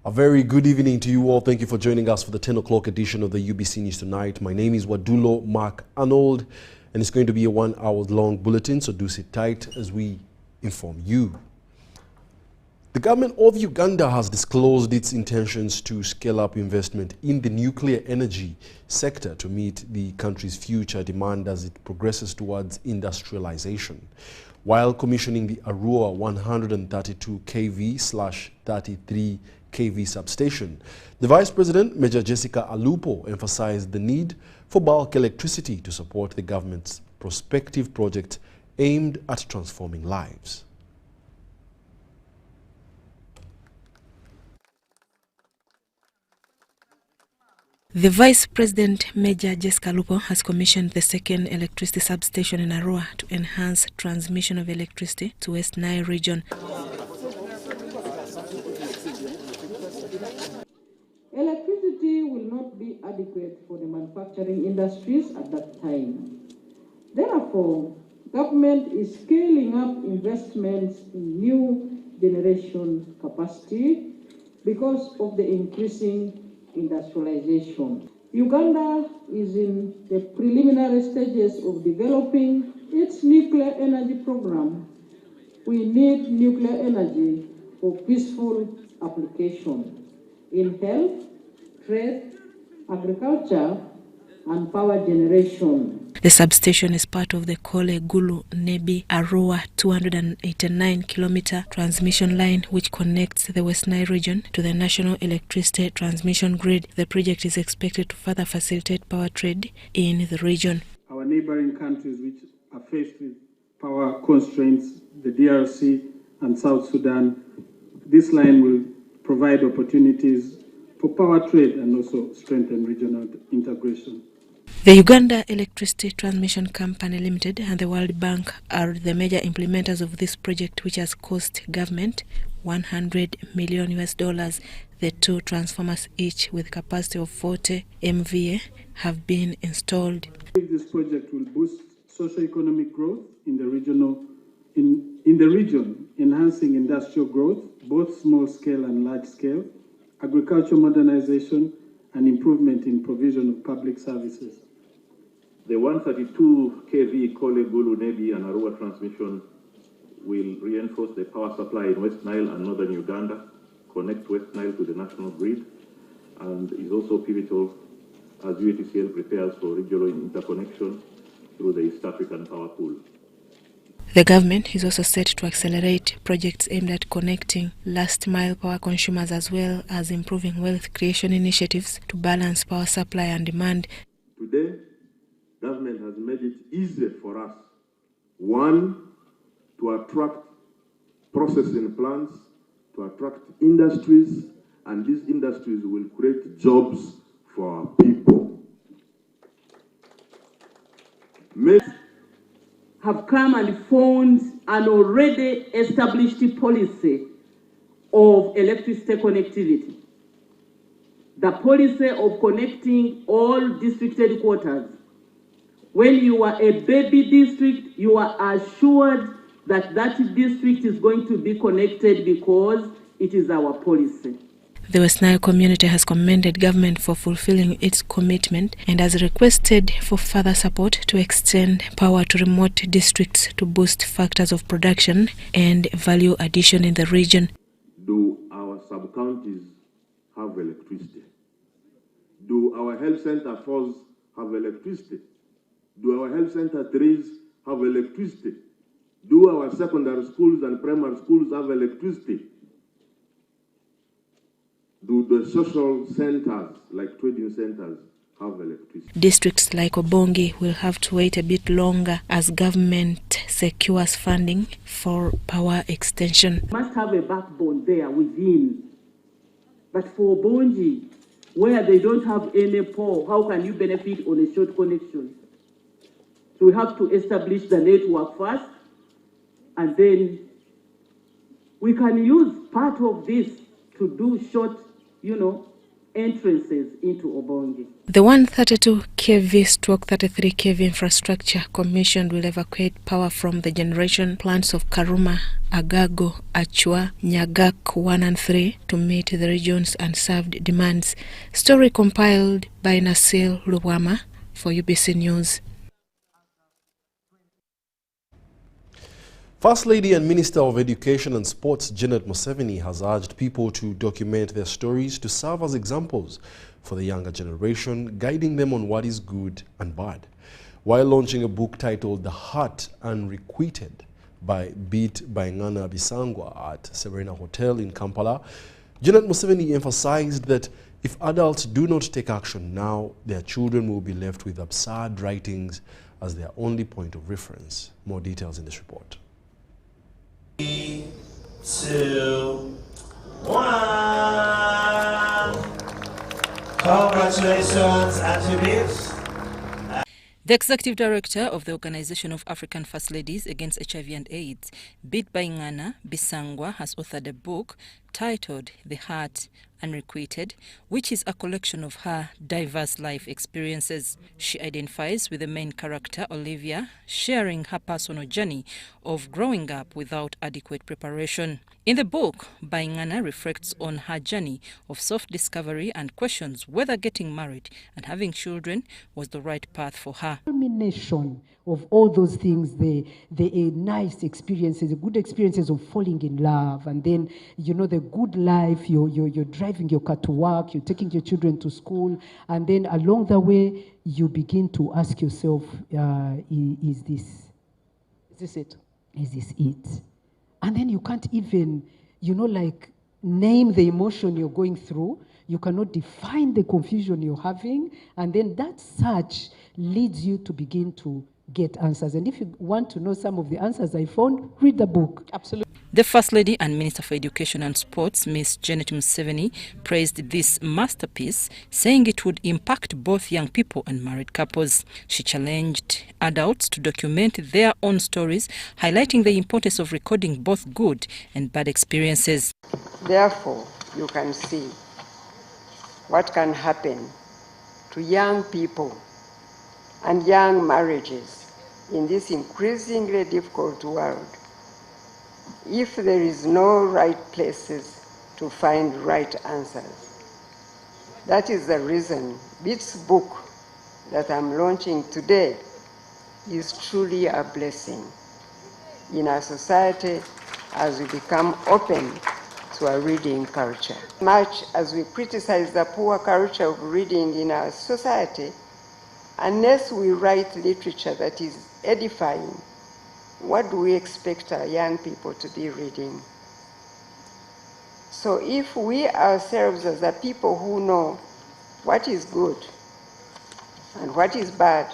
A very good evening to you all. Thank you for joining us for the 10 o'clock edition of the UBC News Tonight. My name is Wadulo Mark Arnold, and it's going to be a 1 hour long bulletin, so do sit tight as we inform you. The government of Uganda has disclosed its intentions to scale up investment in the nuclear energy sector to meet the country's future demand as it progresses towards industrialization. While commissioning the Arua 132 kV/33 kV substation, the Vice President, Major Jessica Alupo, emphasized the need for bulk electricity to support the government's prospective project aimed at transforming lives. The Vice President, Major Jessica Alupo, has commissioned the second electricity substation in Arua to enhance transmission of electricity to West Nile region. Electricity will not be adequate for the manufacturing industries at that time. Therefore, government is scaling up investments in new generation capacity because of the increasing industrialization. Uganda is in the preliminary stages of developing its nuclear energy program. We need nuclear energy for peaceful application in health, trade, agriculture, and power generation. The substation is part of the Kole Gulu Nebi Arua 289-kilometer transmission line which connects the West Nile region to the national electricity transmission grid. The project is expected to further facilitate power trade in the region. Our neighboring countries which are faced with power constraints, the DRC and South Sudan, this line will provide opportunities for power trade and also strengthen regional integration. The Uganda Electricity Transmission Company Limited and the World Bank are the major implementers of this project, which has cost government $100 million. The two transformers, each with capacity of 40 MVA, have been installed. This project will boost socio-economic growth in the region, enhancing industrial growth, both small scale and large scale, agricultural modernization, and improvement in provision of public services. The 132 kV Kole Gulu Nebi and Arua transmission will reinforce the power supply in West Nile and northern Uganda, connect West Nile to the national grid, and is also pivotal as UETCL prepares for regional interconnection through the East African Power Pool. The government is also set to accelerate projects aimed at connecting last-mile power consumers as well as improving wealth creation initiatives to balance power supply and demand. Today, government has made it easier for us, one, to attract processing plants, to attract industries, and these industries will create jobs for our people. Have come and formed an already established policy of electricity connectivity. The policy of connecting all district headquarters. When you are a baby district, you are assured that that district is going to be connected because it is our policy. The West Nile community has commended government for fulfilling its commitment and has requested for further support to extend power to remote districts to boost factors of production and value addition in the region. Do our sub-counties have electricity? Do our health center 4s have electricity? Do our health center 3s have electricity? Do our secondary schools and primary schools have electricity? Do the social centers, like trading centers, have electricity? Districts like Obongi will have to wait a bit longer as government secures funding for power extension. Must have a backbone there within. But for Obongi, where they don't have any pole, how can you benefit on a short connection? So we have to establish the network first, and then we can use part of this to do short, entrances into Obongi. The 132 kV/33 kV infrastructure commissioned will evacuate power from the generation plants of Karuma, Agago, Achua, Nyagak 1 and 3 to meet the region's unserved demands. Story compiled by Nasil Luwama for UBC News. First Lady and Minister of Education and Sports Janet Museveni has urged people to document their stories to serve as examples for the younger generation, guiding them on what is good and bad. While launching a book titled The Heart Unrequited by Ngana Bisangwa at Serena Hotel in Kampala, Janet Museveni emphasized that if adults do not take action now, their children will be left with absurd writings as their only point of reference. More details in this report. 3, 2, 1. Congratulations, attributes. The Executive Director of the Organization of African First Ladies Against HIV and AIDS, Ngana Bisangwa, has authored a book titled The Heart Unrequited, which is a collection of her diverse life experiences. She identifies with the main character, Olivia, sharing her personal journey of growing up without adequate preparation. In the book, Ngana reflects on her journey of self-discovery and questions whether getting married and having children was the right path for her. Culmination of all those things, the nice experiences, the good experiences of falling in love, and then, the good life, you're driving your car to work, you're taking your children to school, and then along the way, you begin to ask yourself, is this it? Is this it? And then you can't even, name the emotion you're going through. You cannot define the confusion you're having. And then that search leads you to begin to get answers. And if you want to know some of the answers I found, read the book. Absolutely. The First Lady and Minister for Education and Sports, Ms. Janet Museveni, praised this masterpiece, saying it would impact both young people and married couples. She challenged adults to document their own stories, highlighting the importance of recording both good and bad experiences. Therefore, you can see what can happen to young people and young marriages in this increasingly difficult world if there is no right places to find right answers. That is the reason this book that I'm launching today is truly a blessing in our society as we become open to a reading culture. Much as we criticize the poor culture of reading in our society, unless we write literature that is edifying, what do we expect our young people to be reading? So if we ourselves as the people who know what is good and what is bad,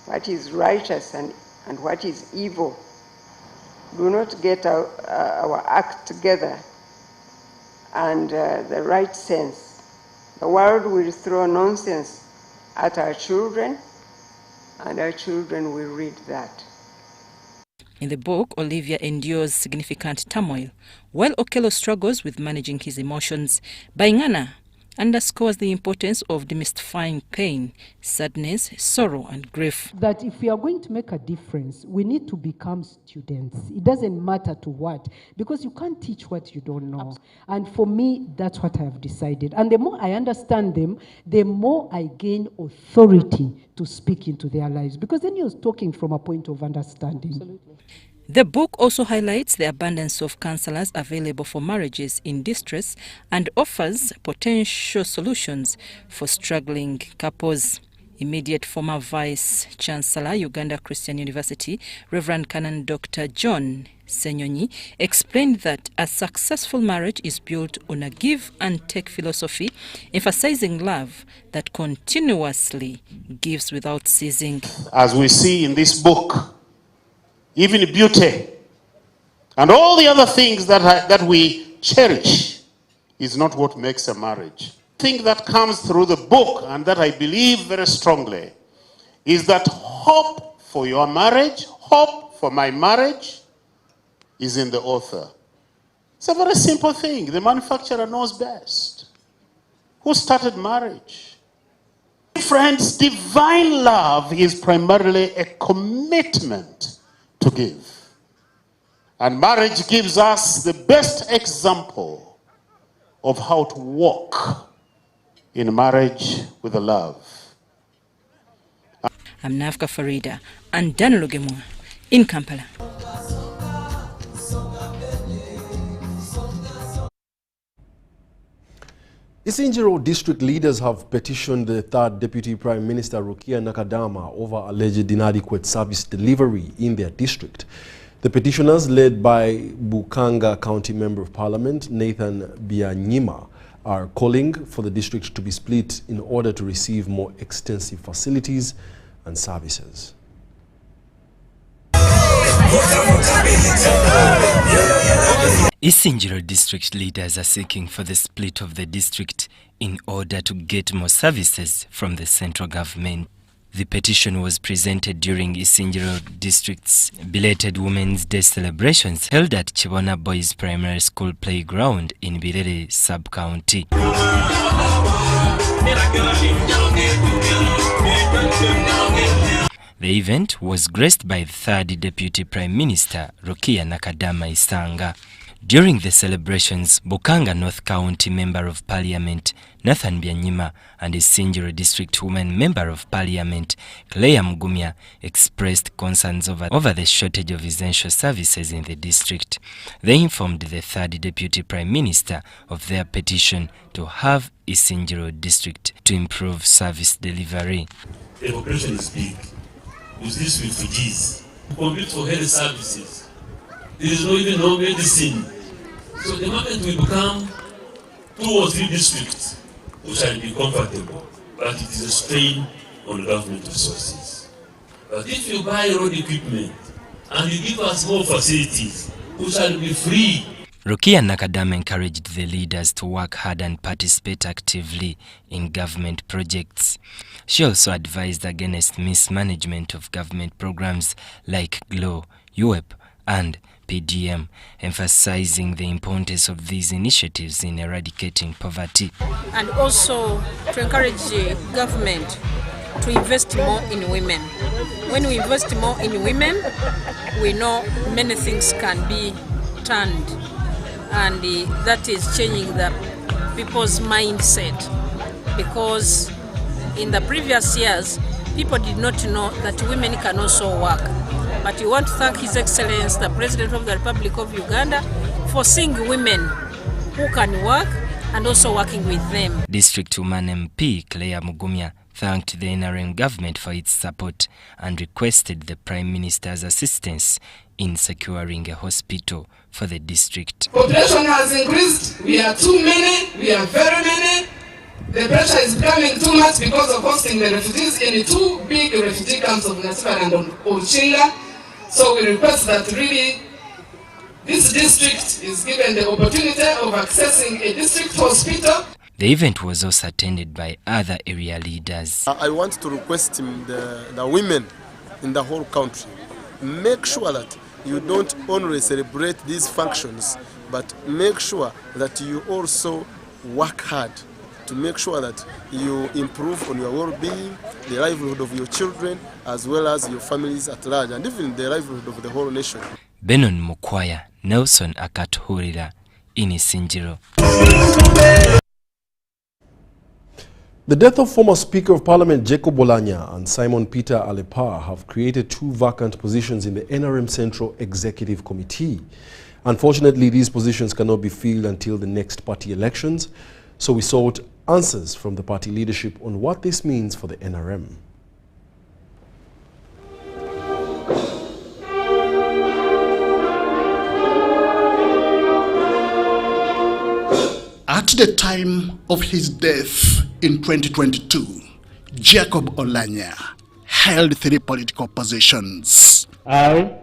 what is righteous and what is evil, do not get our act together and the right sense, the world will throw nonsense at our children, and our children will read that. In the book, Olivia endures significant turmoil, while Okello struggles with managing his emotions. Ngana underscores the importance of demystifying pain, sadness, sorrow, and grief. That if we are going to make a difference, we need to become students. It doesn't matter to what, because you can't teach what you don't know. And for me, that's what I have decided. And the more I understand them, the more I gain authority to speak into their lives, because then you're talking from a point of understanding. Absolutely. The book also highlights the abundance of counselors available for marriages in distress and offers potential solutions for struggling couples. Immediate former Vice Chancellor, Uganda Christian University, Reverend Canon Dr. John Senyonyi, explained that a successful marriage is built on a give and take philosophy, emphasizing love that continuously gives without ceasing. As we see in this book, even beauty and all the other things that we cherish is not what makes a marriage. The thing that comes through the book, and that I believe very strongly, is that hope for your marriage, hope for my marriage, is in the author. It's a very simple thing. The manufacturer knows best. Who started marriage? Friends, divine love is primarily a commitment to give. And marriage gives us the best example of how to walk in marriage with love. I'm Nafka Farida and Daniel Ogemwa in Kampala. Isingo District leaders have petitioned the third Deputy Prime Minister Rukia Nakadama over alleged inadequate service delivery in their district. The petitioners, led by Bukanga County Member of Parliament Nathan Byanyima, are calling for the district to be split in order to receive more extensive facilities and services. Isingo District leaders are seeking for the split of the district in order to get more services from the central government. The petition was presented during Isingo District's belated Women's Day celebrations held at Chibona Boys Primary School playground in Birere sub-county. The event was graced by the third Deputy Prime Minister Rukia Nakadama Isanga. During the celebrations, Bukanga North County Member of Parliament Nathan Byanyima and Isingo District Women Member of Parliament Claire Mugumya expressed concerns over the shortage of essential services in the district. They informed the third Deputy Prime Minister of their petition to have Isingo District to improve service delivery. The population is big. With these refugees who compete for health services, there is no medicine. So the moment we become 2 or 3 districts, we shall be comfortable, but it is a strain on government resources. But if you buy road equipment and you give us more facilities, we shall be free. Rukia Nakadama encouraged the leaders to work hard and participate actively in government projects. She also advised against mismanagement of government programs like GLOW, UEP, and PDM, emphasizing the importance of these initiatives in eradicating poverty. And also to encourage the government to invest more in women. When we invest more in women, we know many things can be turned, and that is changing the people's mindset, because in the previous years people did not know that women can also work. But we want to thank His Excellency, the President of the Republic of Uganda, for seeing women who can work and also working with them. District Woman MP Claire Mugumya thanked the NRM government for its support and requested the Prime Minister's assistance in securing a hospital for the district. Population has increased. We are too many. We are very many. The pressure is becoming too much because of hosting the refugees in 2 big refugee camps of Nasiba and Ochinga. So we request that really this district is given the opportunity of accessing a district hospital. The event was also attended by other area leaders. I want to request the women in the whole country, make sure that you don't only celebrate these functions, but make sure that you also work hard to make sure that you improve on your well-being, the livelihood of your children, as well as your families at large, and even the livelihood of the whole nation. Benon Mukwaya, Nelson Akatuhurira, Isingo. The death of former Speaker of Parliament Jacob Oulanyah and Simon Peter Alepa have created 2 vacant positions in the NRM Central Executive Committee. Unfortunately, these positions cannot be filled until the next party elections, so we sought answers from the party leadership on what this means for the NRM. At the time of his death in 2022, Jacob Oulanyah held 3 political positions. I,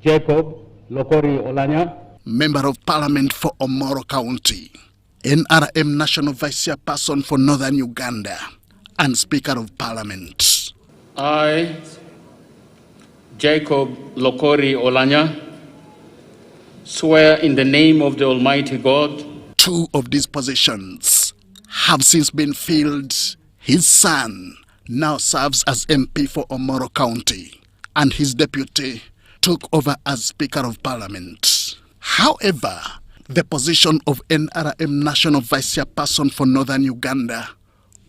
Jacob Lokori Oulanyah, Member of Parliament for Omoro County, NRM National Vice Chairperson for Northern Uganda, and Speaker of Parliament. I, Jacob Lokori Oulanyah, swear in the name of the Almighty God. 2 of these positions have since been filled. His son now serves as MP for Omoro County, and his deputy took over as Speaker of Parliament. However, the position of NRM National Vice Chairperson for Northern Uganda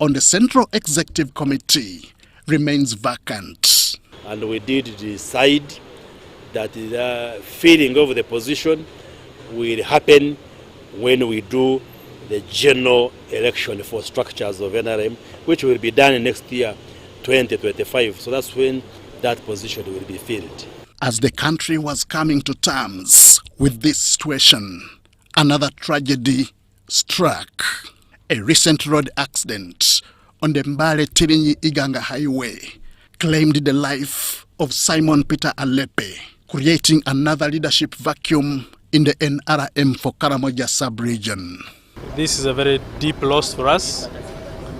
on the Central Executive Committee remains vacant. And we did decide that the filling of the position will happen when we do the general election for structures of NRM, which will be done next year, 2025. So that's when that position will be filled. As the country was coming to terms with this situation, another tragedy struck. A recent road accident on the Mbale-Tirinyi-Iganga Highway claimed the life of Simon Peter Alepe, creating another leadership vacuum in the NRM for Karamoja sub-region. This is a very deep loss for us.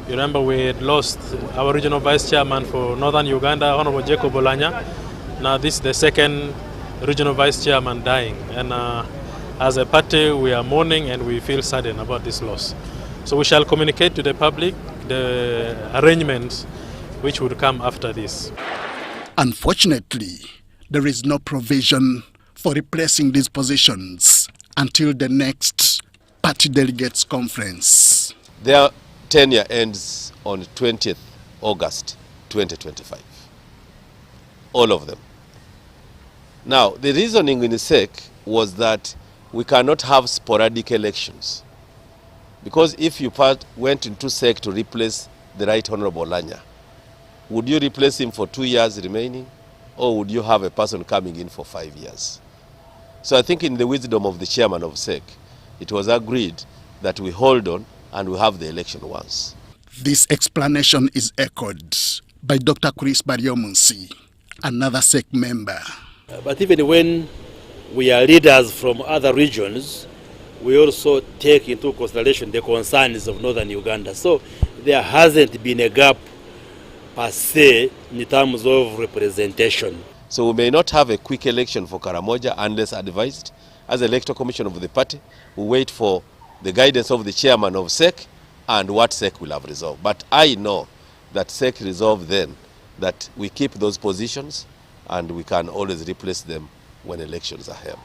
You remember we had lost our regional vice chairman for Northern Uganda, Honorable Jacob Oulanyah. Now this is the second regional vice chairman dying. And as a party, we are mourning and we feel saddened about this loss. So we shall communicate to the public the arrangements which would come after this. Unfortunately, there is no provision for replacing these positions until the next party delegates conference. Their tenure ends on 20th August 2025. All of them. Now, the reasoning in the SEC was that we cannot have sporadic elections. Because if you went into SEC to replace the Right Honorable Oulanyah, would you replace him for 2 years remaining? Or would you have a person coming in for 5 years? So I think in the wisdom of the chairman of SEC, it was agreed that we hold on and we have the election once. This explanation is echoed by Dr. Chris Bariomunsi, another SEC member. But even when we are leaders from other regions, we also take into consideration the concerns of Northern Uganda. So there hasn't been a gap per se in terms of representation. So we may not have a quick election for Karamoja unless advised. As Electoral Commission of the party, we wait for the guidance of the chairman of SEC and what SEC will have resolved. But I know that SEC resolved then that we keep those positions and we can always replace them when elections are held.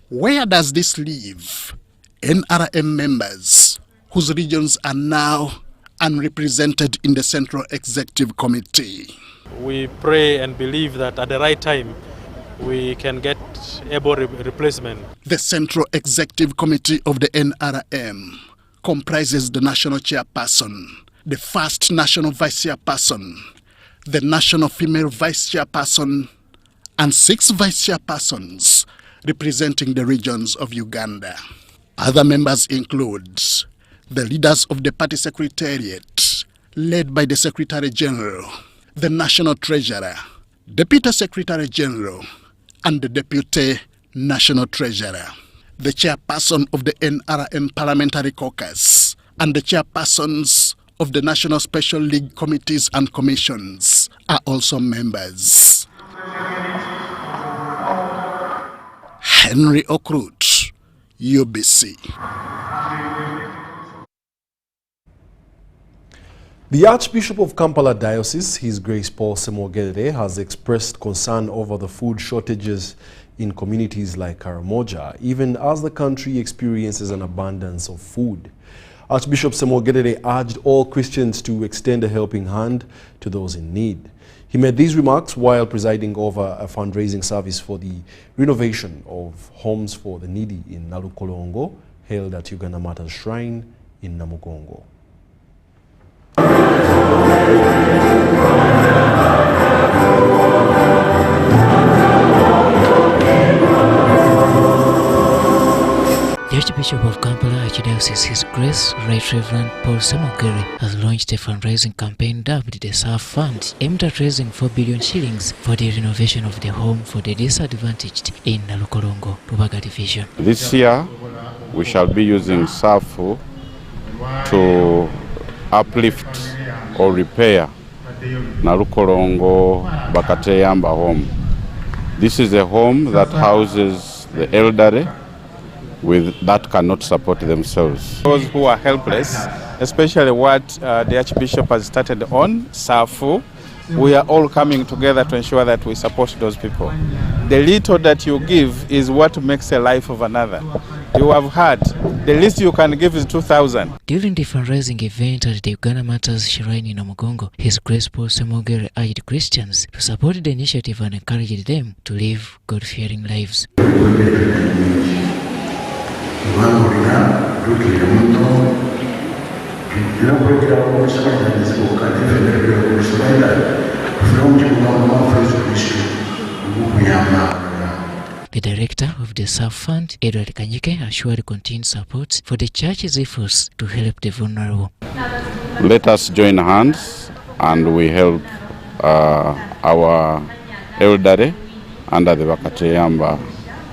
Where does this leave NRM members whose regions are now unrepresented in the Central Executive Committee? We pray and believe that at the right time we can get able replacement. The Central Executive Committee of the NRM comprises the National Chairperson, the first National Vice Chairperson, the National Female Vice Chairperson, and 6 Vice Chairpersons representing the regions of Uganda. Other members include the leaders of the party secretariat, led by the Secretary General, the National Treasurer, Deputy Secretary General, and the Deputy National Treasurer. The Chairperson of the NRM Parliamentary Caucus and the Chairpersons of the National Special League Committees and Commissions are also members. Henry Okrut, UBC. The Archbishop of Kampala Diocese, His Grace Paul Semogere, has expressed concern over the food shortages in communities like Karamoja, even as the country experiences an abundance of food. Archbishop Semogere urged all Christians to extend a helping hand to those in need. He made these remarks while presiding over a fundraising service for the renovation of homes for the needy in Nalukolongo, held at Uganda Matters Shrine in Namugongo. The Archbishop of Kampala Archdiocese, His Grace Right Reverend Paul Semogere, has launched a fundraising campaign dubbed the SAF Fund, aimed at raising 4 billion shillings for the renovation of the home for the disadvantaged in Nalukolongo, Rubaga Division. This year, we shall be using SAF to uplift or repair Nalukolongo Bakateyamba home. This is a home that houses the elderly that cannot support themselves. Those who are helpless, especially what the Archbishop has started on, SAFU, we are all coming together to ensure that we support those people. The little that you give is what makes a life of another. You have heard, the least you can give is 2,000. During the fundraising event at the Uganda Matters Shrine in Namugongo, His Grace Paul Semogere urged Christians to support the initiative and encouraged them to live God-fearing lives. The director of the SAF Fund, Edward Kanyike, assured continued support for the church's efforts to help the vulnerable. Let us join hands and we help our elderly under the Bakateyamba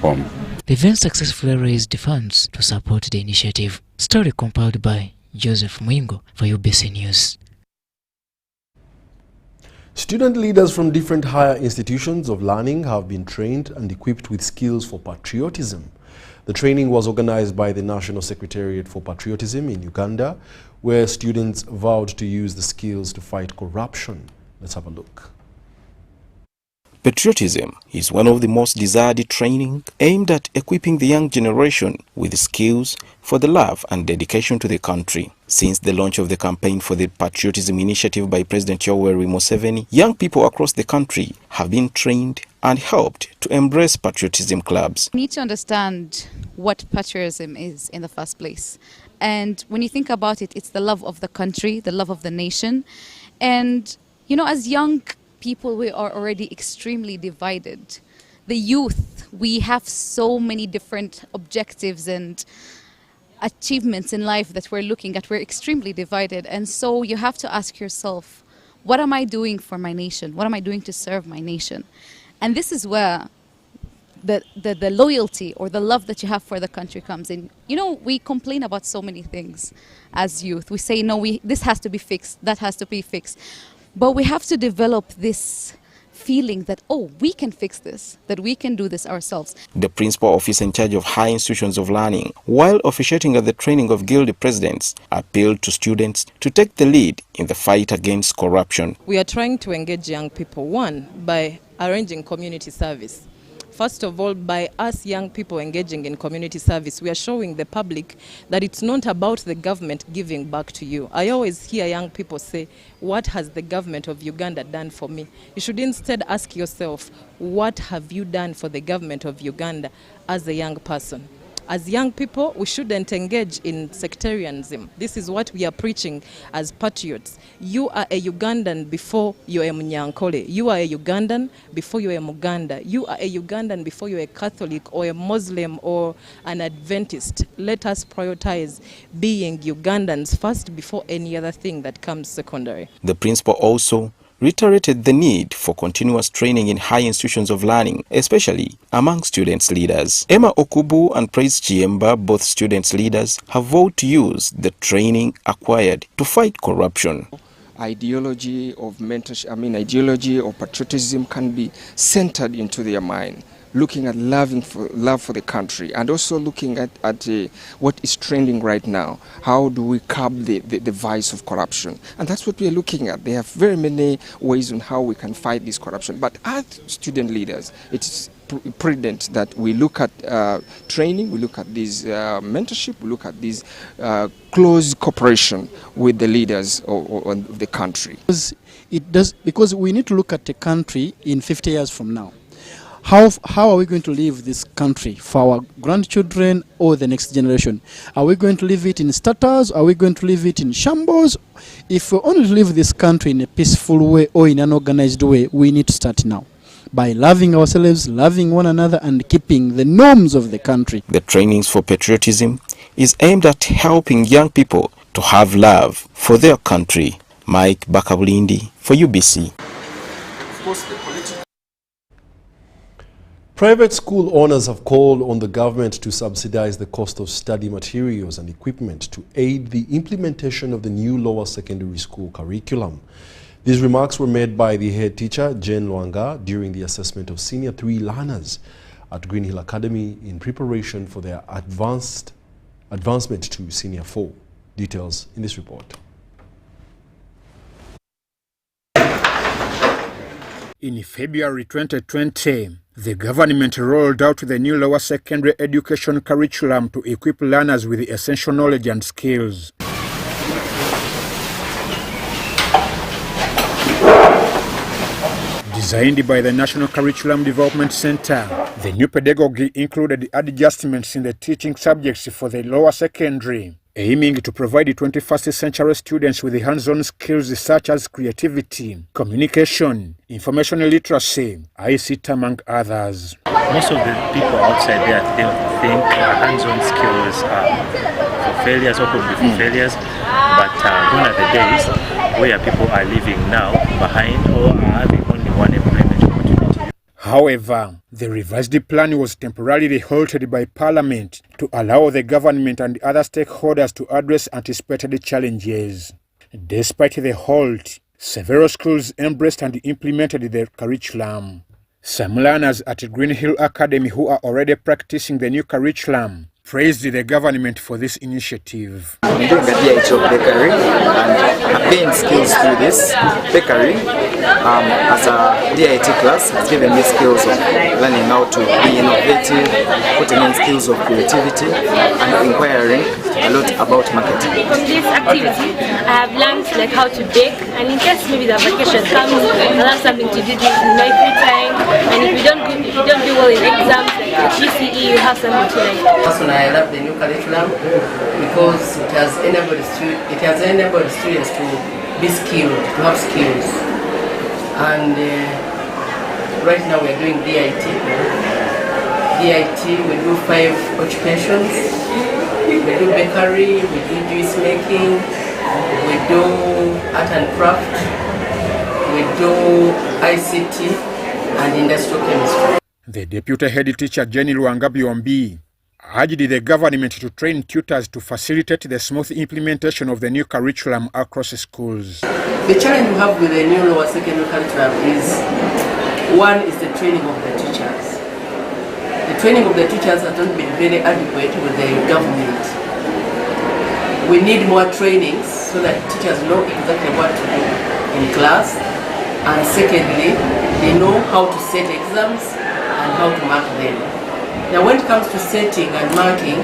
home. The event successfully raised funds to support the initiative. Story compiled by Joseph Mwingo for UBC News. Student leaders from different higher institutions of learning have been trained and equipped with skills for patriotism. The training was organized by the National Secretariat for Patriotism in Uganda, where students vowed to use the skills to fight corruption. Let's have a look. Patriotism is one of the most desired training aimed at equipping the young generation with skills for the love and dedication to the country. Since the launch of the campaign for the Patriotism initiative by President Yoweri Museveni, young people across the country have been trained and helped to embrace patriotism clubs. We need to understand what patriotism is in the first place. And when you think about it, it's the love of the country, the love of the nation. And, you know, as young people, we are already extremely divided. The youth, we have so many different objectives and achievements in life that we're looking at. We're extremely divided. And so you have to ask yourself, what am I doing for my nation? What am I doing to serve my nation? And this is where the loyalty or the love that you have for the country comes in. You know, we complain about so many things as youth. We say, no, this has to be fixed, that has to be fixed. But we have to develop this feeling that, oh, we can fix this, that we can do this ourselves. The principal officer in charge of high institutions of learning, while officiating at the training of guild presidents, appealed to students to take the lead in the fight against corruption. We are trying to engage young people, one, by arranging community service. First of all, by us young people engaging in community service, we are showing the public that it's not about the government giving back to you. I always hear young people say, what has the government of Uganda done for me? You should instead ask yourself, what have you done for the government of Uganda as a young person? As young people, we shouldn't engage in sectarianism. This is what we are preaching as patriots. You are a Ugandan before you are a Munyankole. You are a Ugandan before you are a Muganda. You are a Ugandan before you are a Catholic or a Muslim or an Adventist. Let us prioritize being Ugandans first before any other thing that comes secondary. The principal also reiterated the need for continuous training in high institutions of learning, especially among students' leaders. Emma Okubu and Praise Chiemba, both students' leaders, have vowed to use the training acquired to fight corruption. Ideology of mentorship, ideology of patriotism can be centered into their mind. looking at love for the country, and also looking at what is trending right now. How do we curb the vice of corruption? And that's what we are looking at. There are very many ways on how we can fight this corruption. But as student leaders, it's prudent that we look at training, we look at this mentorship, we look at this close cooperation with the leaders of the country. Because we need to look at the country in 50 years from now. How are we going to leave this country for our grandchildren or the next generation? Are we going to leave it in status? Are we going to leave it in shambles? If we only leave this country in a peaceful way or in an organized way, we need to start now by loving ourselves, loving one another, and keeping the norms of the country. The trainings for patriotism is aimed at helping young people to have love for their country. Mike Bakabulindi for UBC. Private school owners have called on the government to subsidize the cost of study materials and equipment to aid the implementation of the new lower secondary school curriculum. These remarks were made by the head teacher, Jane Lwanga, during the assessment of Senior 3 learners at Green Hill Academy in preparation for their advancement to Senior 4. Details in this report. In February 2020, the government rolled out the new lower secondary education curriculum to equip learners with essential knowledge and skills. Designed by the National Curriculum Development Center, the new pedagogy included adjustments in the teaching subjects for the lower secondary, aiming to provide 21st century students with hands-on skills such as creativity, communication, information literacy, ICT, among others. Most of the people outside there think hands-on skills are for failures or could be for failures, but gone are the days where people are living now behind or are having only one employment opportunity. However, the revised plan was temporarily halted by Parliament to allow the government and other stakeholders to address anticipated challenges. Despite the halt, several schools embraced and implemented the curriculum. Some learners at Green Hill Academy who are already practicing the new curriculum praised the government for this initiative. I'm doing a DIT of bakery and I've gained skills through this bakery. As a DIT class has given me skills of learning how to be innovative, putting in skills of creativity and inquiring a lot about marketing. From this activity, I have learned how to bake, and in case maybe the vacation comes, I'll have something to do in my free time. And if you don't do well in exams, like the GCE, you have something to learn. Personally, I love the new curriculum because it has enabled students to be skilled, to have skills. And right now we are doing DIT. We do 5 occupations. We do bakery, we do juice making, we do art and craft, we do ICT and industrial chemistry. The deputy head teacher, Jenny Lwanga Byombi, urged the government to train tutors to facilitate the smooth implementation of the new curriculum across schools. The challenge we have with the new lower secondary curriculum is, one is the training of the teachers. The training of the teachers has not been very adequate with the government. We need more trainings so that teachers know exactly what to do in class. And secondly, they know how to set exams and how to mark them. Now when it comes to setting and marking,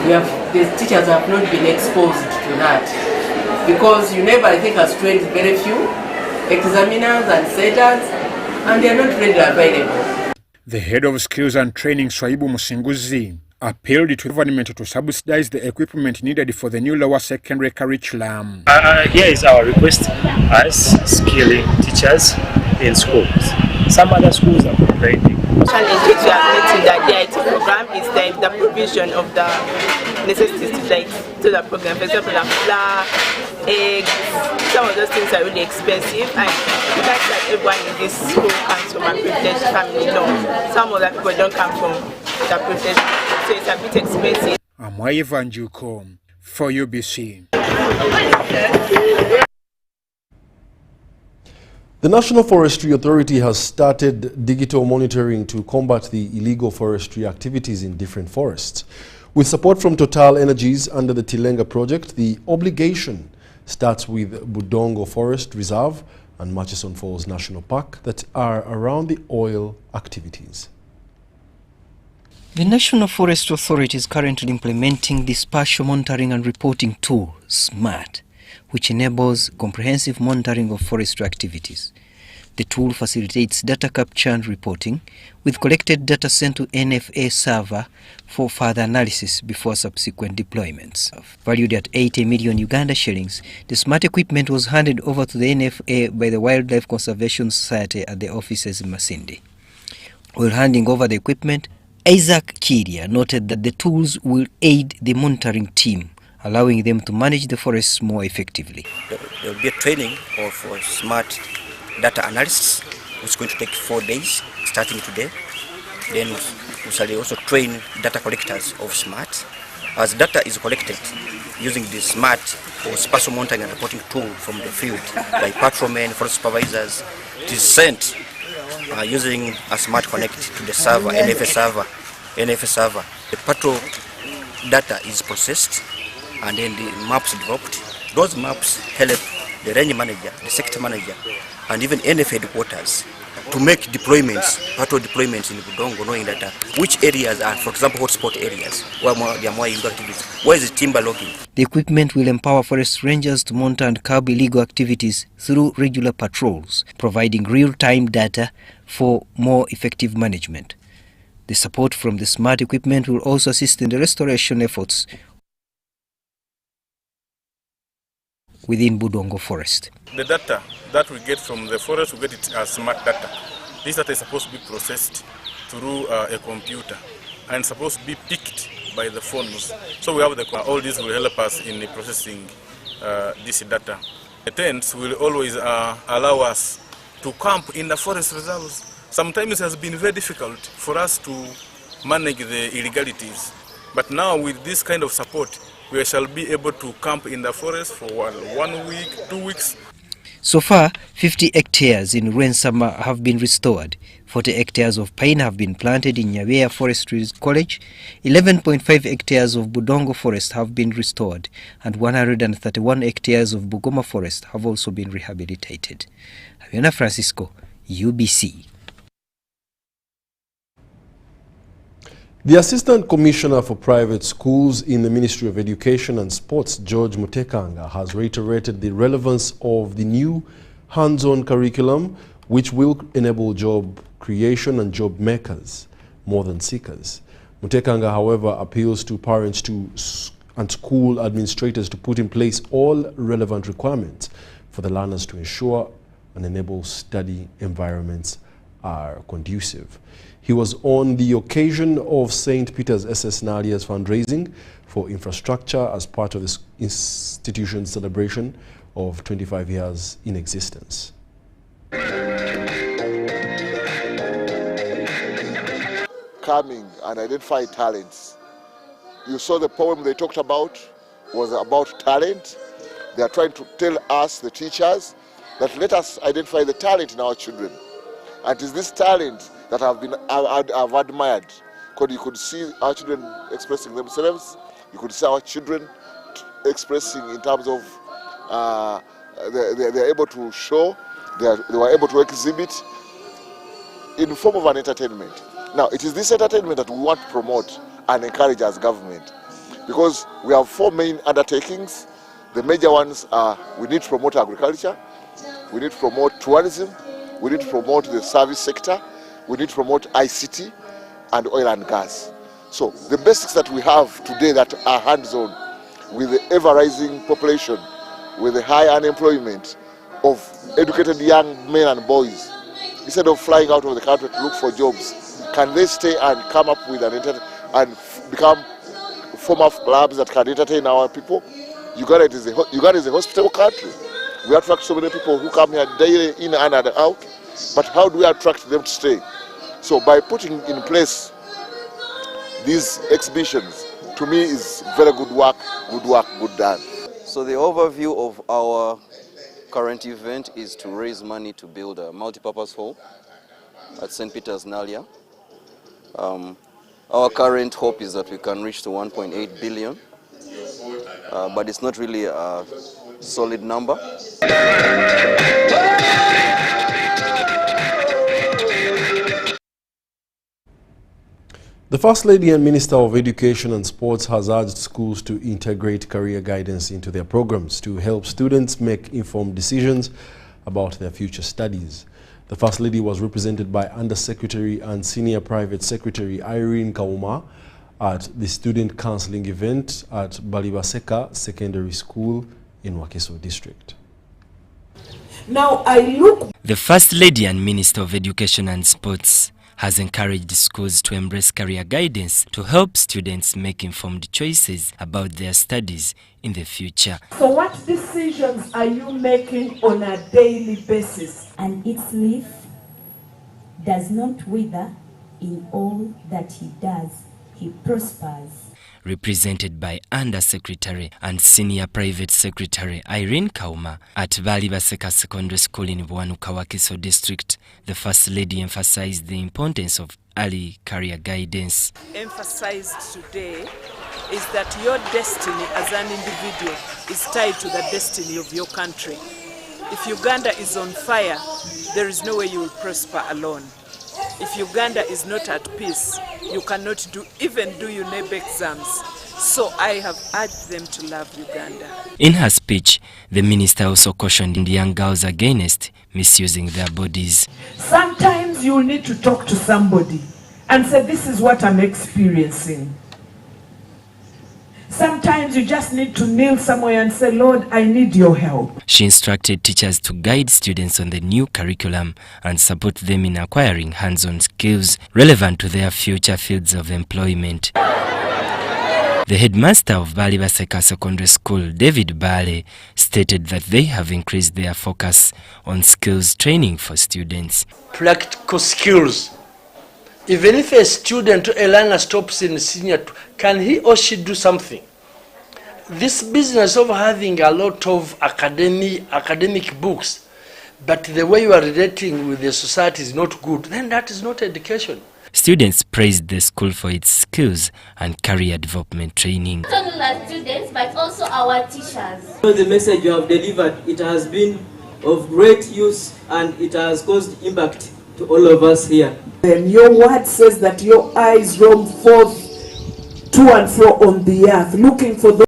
the teachers have not been exposed to that. Because I think has trained very few examiners and setters, and they are not readily available. The head of skills and training, Swaibu Musinguzi, appealed to government to subsidize the equipment needed for the new lower secondary curriculum. Here is our request as skilling teachers in schools. Some other schools are complaining. The challenge which we have met in the DIT program is the provision of the necessities to the program. For example, the flour, eggs, some of those things are really expensive, and the fact that everyone in this school comes from a privileged family. No, some of the people don't come from the privileged, so it's a bit expensive. I'm Ivan Juko for UBC. The National Forestry Authority has started digital monitoring to combat the illegal forestry activities in different forests. With support from Total Energies under the Tilenga project, the obligation starts with Budongo Forest Reserve and Murchison Falls National Park that are around the oil activities. The National Forest Authority is currently implementing the spatial monitoring and reporting tool, SMART, which enables comprehensive monitoring of forestry activities. The tool facilitates data capture and reporting, with collected data sent to NFA server for further analysis before subsequent deployments. Valued at 80 million Uganda shillings, the SMART equipment was handed over to the NFA by the Wildlife Conservation Society at the offices in Masindi. While handing over the equipment, Isaac Kiria noted that the tools will aid the monitoring team, allowing them to manage the forests more effectively. There will be a training of SMART data analysts, which is going to take 4 days, starting today. Then we shall also train data collectors of SMART. As data is collected using the SMART or spatial monitoring and reporting tool from the field by patrolmen, forest supervisors, it is sent using a SMART Connect to the server, NFA server. The patrol data is processed and then the maps developed. Those maps help the range manager, the sector manager, and even NFA headquarters to make deployments, patrol deployments in Budongo, knowing that which areas are, for example, hotspot areas, where there are more illegal activities. Where is the timber logging? The equipment will empower forest rangers to monitor and curb illegal activities through regular patrols, providing real-time data for more effective management. The support from the SMART equipment will also assist in the restoration efforts within Budongo Forest. The data that we get from the forest, we get it as smart data. This data is supposed to be processed through a computer and supposed to be picked by the phones. So we have all this will help us in processing this data. The tents will always allow us to camp in the forest reserves. Sometimes it has been very difficult for us to manage the illegalities. But now with this kind of support, we shall be able to camp in the forest for 1 week, 2 weeks. So far, 50 hectares in Rwensama have been restored. 40 hectares of pine have been planted in Nyawea Forestry College. 11.5 hectares of Budongo forest have been restored, and 131 hectares of Bugoma forest have also been rehabilitated. Aviana Francisco, UBC. The Assistant Commissioner for Private Schools in the Ministry of Education and Sports, John Mutanga, has reiterated the relevance of the new hands-on curriculum, which will enable job creation and job makers more than seekers. Mutanga, however, appeals to parents and school administrators to put in place all relevant requirements for the learners to ensure and enable study environments are conducive. He was on the occasion of St. Peter's SS Nalia's fundraising for infrastructure as part of this institution's celebration of 25 years in existence. Coming and identify talents. You saw the poem they talked about was about talent. They are trying to tell us, the teachers, that let us identify the talent in our children. And it is this talent that I've admired, because you could see our children expressing themselves. You could see our children expressing in terms of they are able to show, they were able to exhibit in the form of an entertainment. Now, it is this entertainment that we want to promote and encourage as government, because we have 4 main undertakings. The major ones are: we need to promote agriculture, we need to promote tourism, we need to promote the service sector, we need to promote ICT and oil and gas. So the basics that we have today that are hands-on, with the ever-rising population, with the high unemployment of educated young men and boys, instead of flying out of the country to look for jobs, can they stay and come up with and become form of clubs that can entertain our people? Uganda is a hospitable country. We attract so many people who come here daily in and out, but how do we attract them to stay? So by putting in place these exhibitions, to me is very good work, good done. So the overview of our current event is to raise money to build a multi-purpose hall at St. Peter's, Nalia. Our current hope is that we can reach to 1.8 billion, but it's not really a solid number. The First Lady and Minister of Education and Sports has urged schools to integrate career guidance into their programs to help students make informed decisions about their future studies. The First Lady was represented by Undersecretary and Senior Private Secretary Irene Kauma at the student counseling event at Balibaseka Secondary School in Wakeso District. Now The First Lady and Minister of Education and Sports has encouraged schools to embrace career guidance to help students make informed choices about their studies in the future. So what decisions are you making on a daily basis? And its leaf does not wither, in all that he does, he prospers. Represented by Undersecretary and Senior Private Secretary Irene Kauma at Balibaseka Secondary School in Wakeso District, the First Lady emphasized the importance of early career guidance. Emphasized today is that your destiny as an individual is tied to the destiny of your country. If Uganda is on fire, there is no way you will prosper alone. If Uganda is not at peace, you cannot even do your NEB exams. So I have urged them to love Uganda. In her speech, the minister also cautioned the young girls against misusing their bodies. Sometimes you need to talk to somebody and say, this is what I'm experiencing. Sometimes you just need to kneel somewhere and say, Lord, I need your help. She instructed teachers to guide students on the new curriculum and support them in acquiring hands-on skills relevant to their future fields of employment. The headmaster of Balibaseka Secondary School, David Bale, stated that they have increased their focus on skills training for students. Practical skills. Even if a student or a learner stops in senior, can he or she do something? This business of having a lot of academic books, but the way you are relating with the society is not good, then that is not education. Students praised the school for its skills and career development training. Not only our students, but also our teachers. The message you have delivered, it has been of great use and it has caused impact to all of us here. And your word says that your eyes roam forth to and fro on the earth, looking for those.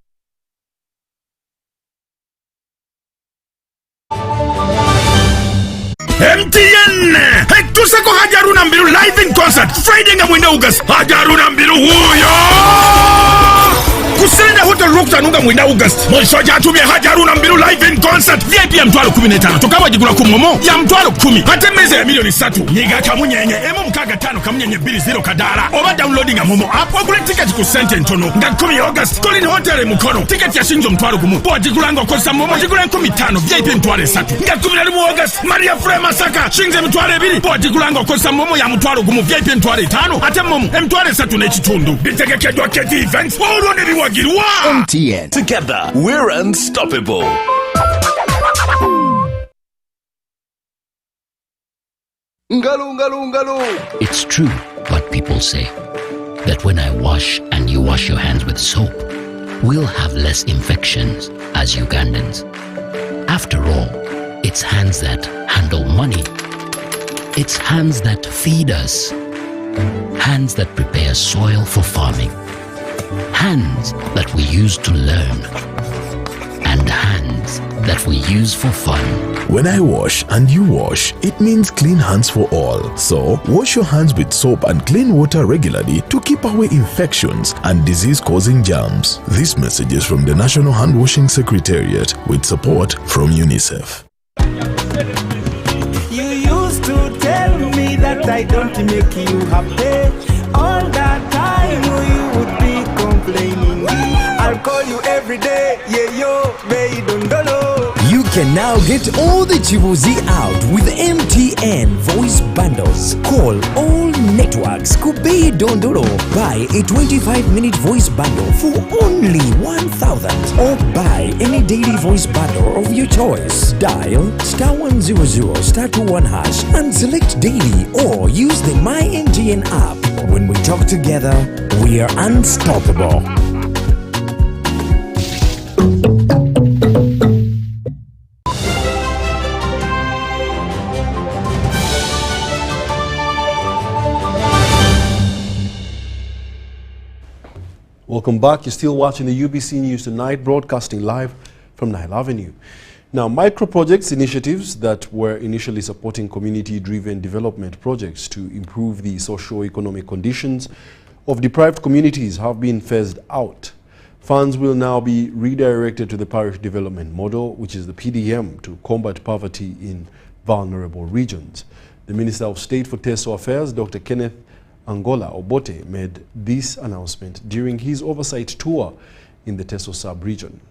MTN! Tusako Hajaruna Mbiru live in concert Friday nga mwenda August. Hajaruna Mbiru huyo! Kusenda Hotel Rockta nunga mwenda August. Mwishoja atumie Hajaruna Mbiru live in concert. VIP ya mtualo 15. Tukawa jigula kumomo ya mtualo 10. Hate meze ya milioni 3. Niga kamunyenye emu mkaga 5 kamunyenye 20 kadala. Oba downloading ya momo app. Wakule ticket kusente ntono. Nga 10 August. Kolini hotel mukono. Ticket ya shinjo mtualo kumu. Boa jigulango kosa momo. Jigulango 15. VIP mtualo 3. Nga 10 August. Maria Frema Saka. Shinze mtualo 2. Boa jigulango kosa momo ya mtualo kumu. VIP mtualo 5. Hate momo. Mtualo 3 na ichitundu. Bitege kedwa keti events. Waurone biwagirwa. MTN. Together, we're unstoppable. It's true what people say, that when I wash and you wash your hands with soap, we'll have less infections as Ugandans. After all, it's hands that handle money. It's hands that feed us. Hands that prepare soil for farming. Hands that we use to learn. And hands that we use for fun. When I wash and you wash, it means clean hands for all. So, wash your hands with soap and clean water regularly to keep away infections and disease-causing germs. This message is from the National Hand Washing Secretariat with support from UNICEF. You used to tell me that I don't make you happy. All that time you would be complaining. I'll call you every day, yeah yo, baby don't know. You can now get all the chibuzi out with MTN voice bundles. Call all networks Kubei Dondoro. Buy a 25-minute voice bundle for only 1,000 or buy any daily voice bundle of your choice. Dial *100 *21 hash and select daily or use the My MTN app. When we talk together, we are unstoppable. Welcome back. You're still watching the UBC News Tonight, broadcasting live from Nile Avenue. Now, micro-projects initiatives that were initially supporting community-driven development projects to improve the socio-economic conditions of deprived communities have been phased out. Funds will now be redirected to the parish development model, which is the PDM, to combat poverty in vulnerable regions. The Minister of State for Teso Affairs, Dr. Kenneth Angola Obote, made this announcement during his oversight tour in the Teso sub-region.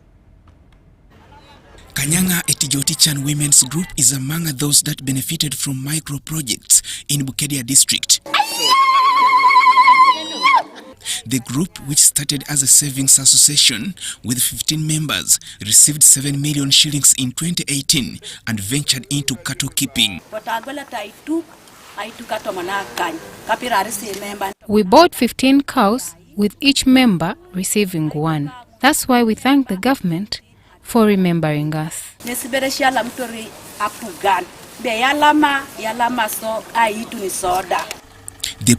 Kanyanga Etijotichan Women's Group is among those that benefited from micro-projects in Bukedia District. The group, which started as a savings association with 15 members, received 7 million shillings in 2018 and ventured into cattle keeping. We bought 15 cows, with each member receiving 1. That's why we thank the government for remembering us. The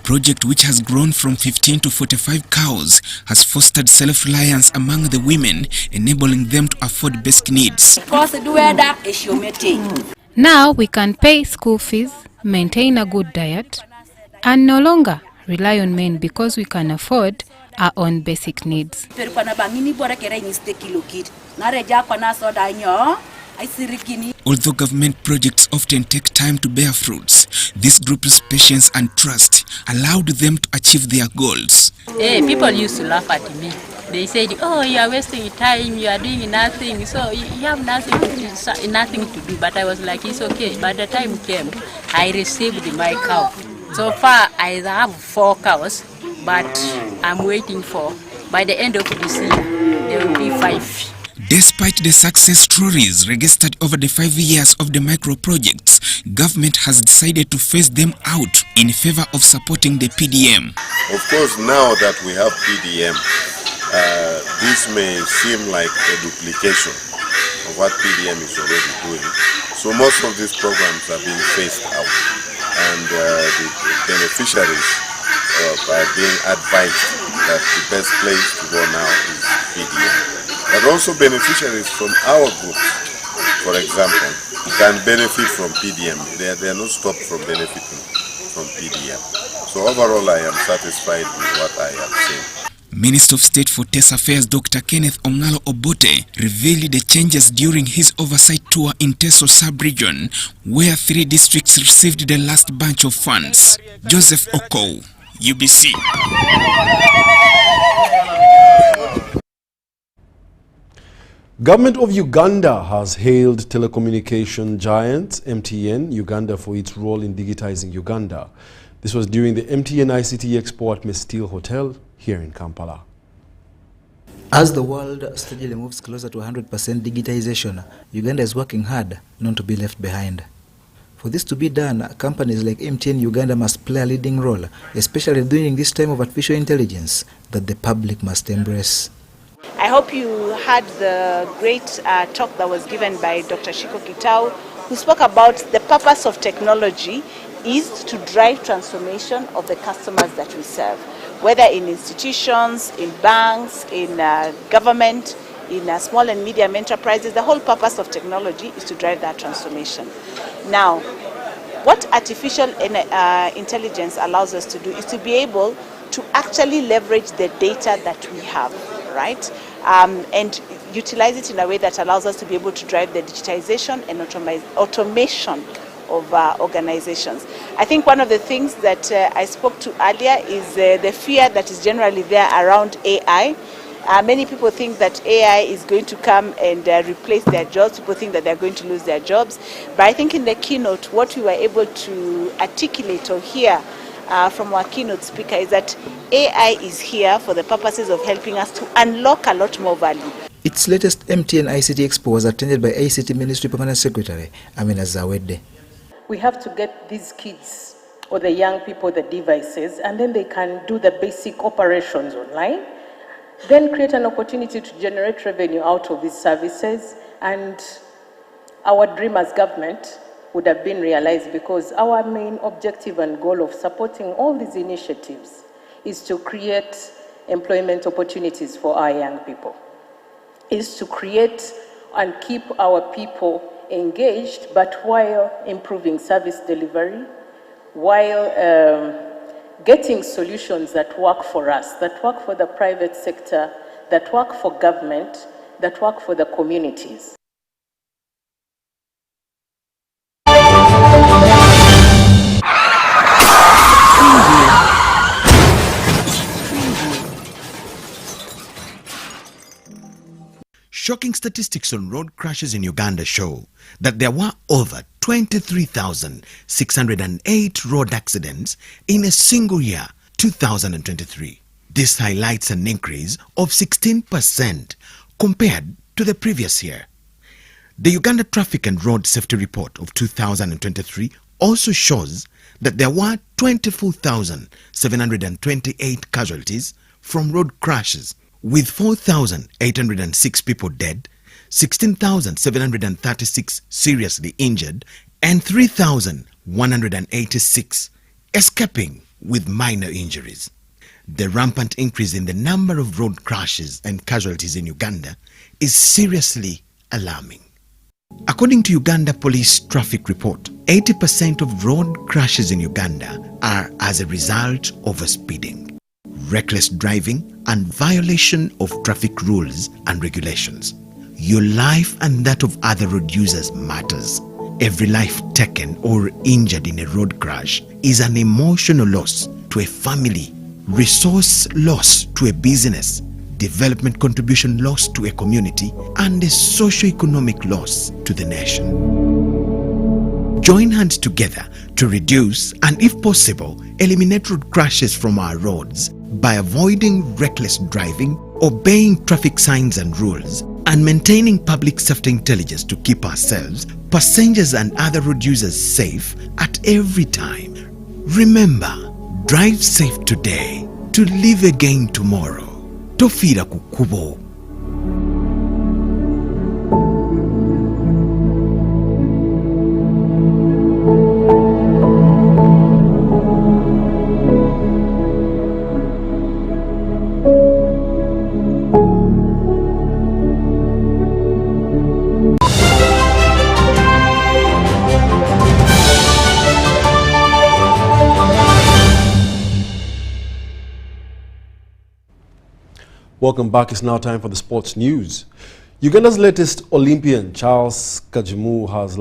project, which has grown from 15 to 45 cows, has fostered self-reliance among the women, enabling them to afford basic needs. Now we can pay school fees, maintain a good diet, and no longer rely on men because we can afford our own basic needs. Although government projects often take time to bear fruits, this group's patience and trust allowed them to achieve their goals. People used to laugh at me. They said, "Oh, you are wasting your time, you are doing nothing, so you have nothing to do." But I was like, it's okay. By the time came, I received my cow. So far, I have 4 cows, but I'm waiting for, by the end of this year, there will be 5. Despite the success stories registered over the 5 years of the micro-projects, government has decided to phase them out in favor of supporting the PDM. Of course, now that we have PDM, this may seem like a duplication of what PDM is already doing. So most of these programs are being phased out, and the beneficiaries are being advised that the best place to go now is PDM. But also beneficiaries from our groups, for example, can benefit from PDM. They are not stopped from benefiting from PDM. So overall, I am satisfied with what I have seen. Minister of State for Teso Affairs Dr. Kenneth Ongalo Obote revealed the changes during his oversight tour in Teso sub-region, where 3 districts received the last bunch of funds. Joseph Oko, UBC. Government of Uganda has hailed telecommunication giant MTN Uganda for its role in digitizing Uganda. This was during the MTN ICT Expo at Mestil Hotel here in Kampala. As the world steadily moves closer to 100% digitization, Uganda is working hard not to be left behind. For this to be done, companies like MTN Uganda must play a leading role, especially during this time of artificial intelligence that the public must embrace. I hope you heard the great talk that was given by Dr. Shiko Kitau, who spoke about the purpose of technology is to drive transformation of the customers that we serve, whether in institutions, in banks, in government, in small and medium enterprises. The whole purpose of technology is to drive that transformation. Now, what artificial intelligence allows us to do is to be able to actually leverage the data that we have, right? And utilize it in a way that allows us to be able to drive the digitization and automation of organizations. I think one of the things that I spoke to earlier is the fear that is generally there around AI. Many people think that AI is going to come and replace their jobs. People think that they're going to lose their jobs. But I think in the keynote, what we were able to articulate or hear from our keynote speaker is that AI is here for the purposes of helping us to unlock a lot more value. Its latest MTN ICT Expo was attended by ICT Ministry Permanent Secretary Amina Zawede. We have to get these kids or the young people the devices, and then they can do the basic operations online, then create an opportunity to generate revenue out of these services. And our dream as government would have been realized, because our main objective and goal of supporting all these initiatives is to create employment opportunities for our young people, is to create and keep our people engaged, but while improving service delivery, while getting solutions that work for us, that work for the private sector, that work for government, that work for the communities. Shocking statistics on road crashes in Uganda show that there were over 23,608 road accidents in a single year, 2023. This highlights an increase of 16% compared to the previous year. The Uganda Traffic and Road Safety Report of 2023 also shows that there were 24,728 casualties from road crashes, with 4,806 people dead, 16,736 seriously injured, and 3,186 escaping with minor injuries. The rampant increase in the number of road crashes and casualties in Uganda is seriously alarming. According to Uganda Police Traffic Report, 80% of road crashes in Uganda are as a result of speeding, reckless driving, and violation of traffic rules and regulations. Your life and that of other road users matters. Every life taken or injured in a road crash is an emotional loss to a family, resource loss to a business, development contribution loss to a community, and a socio-economic loss to the nation. Join hands together to reduce and, if possible, eliminate road crashes from our roads by avoiding reckless driving, obeying traffic signs and rules, and maintaining public safety intelligence to keep ourselves, passengers and other road users safe at every time. Remember, drive safe today to live again tomorrow. Tofira kukubo. Welcome back. It's now time for the sports news. Uganda's latest Olympian, Charles Kajimu, has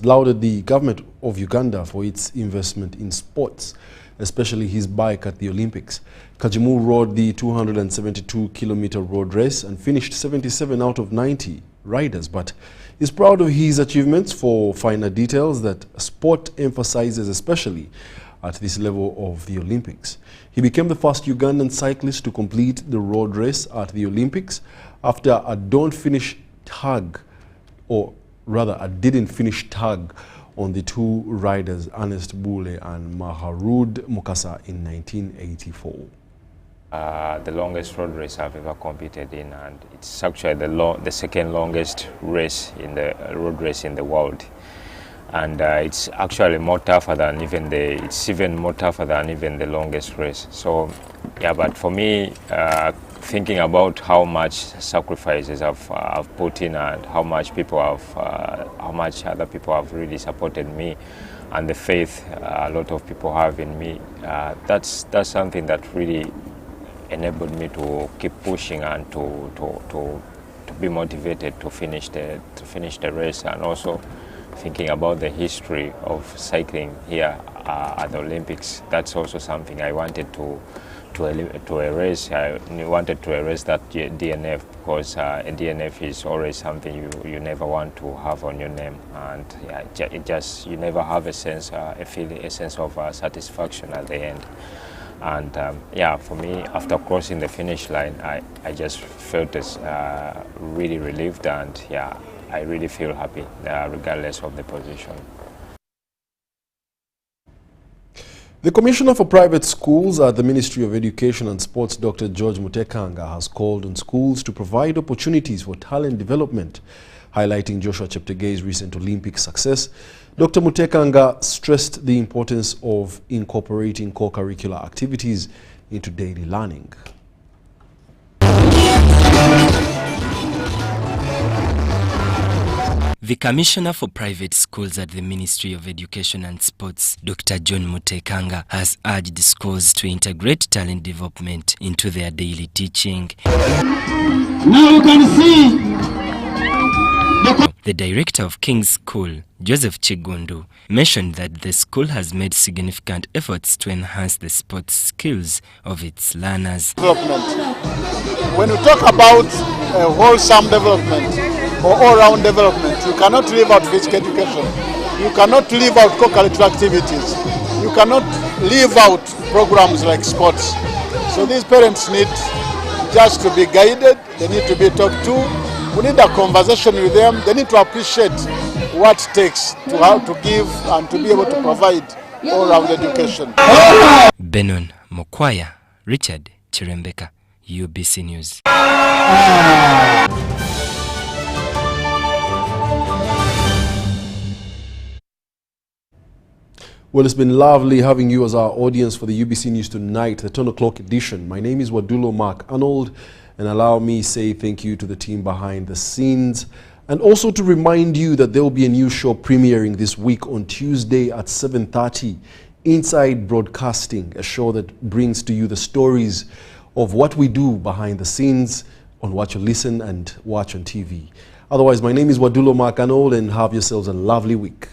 lauded the government of Uganda for its investment in sports, especially his bike at the Olympics. Kajimu rode the 272-kilometer road race and finished 77 out of 90 riders, but is proud of his achievements for finer details that sport emphasizes, especially at this level of the Olympics. He became the first Ugandan cyclist to complete the road race at the Olympics after a didn't finish tag on the two riders Ernest Bule and Maharud Mukasa in 1984. The longest road race I've ever competed in, and it's actually the second longest race in the road race in the world. And it's actually more tougher than even the longest race. So yeah, but for me, thinking about how much sacrifices I've put in and how much other people have really supported me, and the faith a lot of people have in me, that's something that really enabled me to keep pushing and to be motivated to finish the race. And also thinking about the history of cycling here at the Olympics, that's also something I wanted to to erase. I wanted to erase that DNF because a DNF is always something you never want to have on your name, and yeah, it just you never have a sense of satisfaction at the end. And yeah, for me, after crossing the finish line, I just felt really relieved, and yeah, I really feel happy regardless of the position. The Commissioner for Private Schools at the Ministry of Education and Sports, Dr. John Mutanga, has called on schools to provide opportunities for talent development. Highlighting Joshua Cheptegei's recent Olympic success, Dr. Mutanga stressed the importance of incorporating co-curricular activities into daily learning. The Commissioner for Private Schools at the Ministry of Education and Sports, Dr. John Mutanga, has urged schools to integrate talent development into their daily teaching. Now you can see the director of King's School, Joseph Chigundu, mentioned that the school has made significant efforts to enhance the sports skills of its learners. Development. When you talk about wholesome development or all-round development, you cannot leave out physical education. You cannot leave out co-curricular activities. You cannot leave out programs like sports. So these parents need just to be guided. They need to be talked to. We need a conversation with them. They need to appreciate what it takes to how to give and to be able to provide all-round education. Benon Mokwaya, Richard Chirembeka, UBC News. Well, it's been lovely having you as our audience for the UBC News Tonight, the 10 o'clock edition. My name is Wadulo Arnold, and allow me say thank you to the team behind the scenes, and also to remind you that there will be a new show premiering this week on Tuesday at 7:30, Inside Broadcasting, a show that brings to you the stories of what we do behind the scenes on what you listen and watch on TV. Otherwise, my name is Wadulo Arnold, and have yourselves a lovely week.